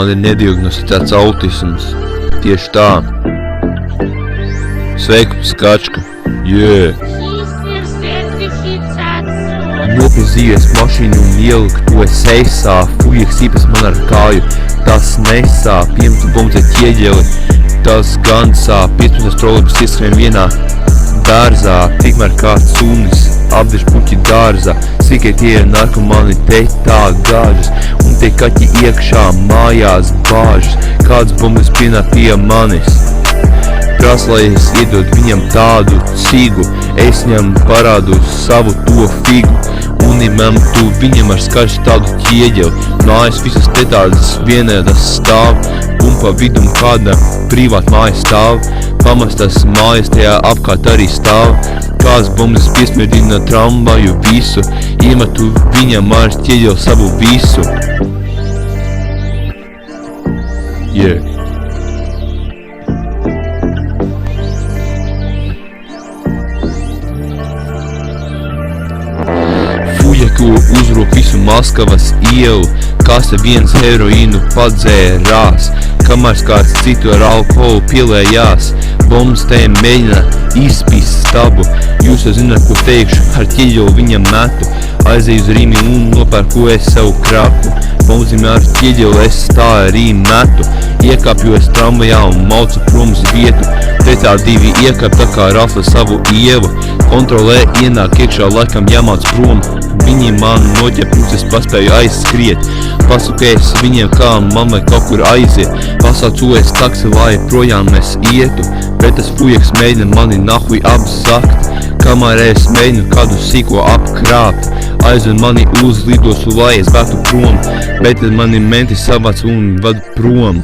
Man ir nediagnosticēts autisms. Tieši tā. Sveika, Skačka. Nopiezījies mašīnu un ieliku to seisā. Fujeks īpas man ar kāju. Tas nesāp, iemetu bumbu ķieģeli. Tas gan sāp. 15 trolejbus ieskrien vienā dārzā. Tikmēr kāds sunis apdirž puķi dārzā. Sīkai tie ir narkomani, te tā gāžas. Un tie kaķi iekšā mājās bāžas. Kāds bumbas pienā pie manis. Prasa, lai es iedod viņam tādu cigu. Es viņam parādu savu to figu. Un imemtu viņam ar skaļu tādu ķieģeli. Mājas visas te tādas vienēdas stāv. Un pa vidum kāda privāta māja stāv. Pamestas mājas tajā apkārt arī stāv. Kāds bumbas piesmirdina tramvaju visu. Iemetu viņam ar ķieģeli savu visu. Fujeku uzrūp visu Maskavas ielu. Kāds viens heroīnu padzērās. Kamēr kāds citu ar alkoholu pielējās. Bombas te mēģina izspīst stabu. Jūs jau zināt, ko teikšu, ar ķieģeli viņam metu. Aizēju uz Rīmi un nopērku es savu kraku. Bombzīm ar ķieģeli es tā arī metu. Iekāpjos tramvajā un maucu prom uz vietu. Te tā divi iekāp tā kā Rafla savu ievu. Kontrolē ienāk iekšā, laikam jāmāc prom. Viņi man noķep, pirms es paspēju aizskriet. Pasakēs viņiem, kā man vai kaut kur aiziet. Pasācu es taksi, lai projām es ietu. Bet tas fujeks mēģina mani nahuj apzakt. Kamēr es mēģinu kādu sīko apkrāpt. Aizved mani uz lidostu, lai es bēgtu prom. Bet tad mani menti savāc un vada prom.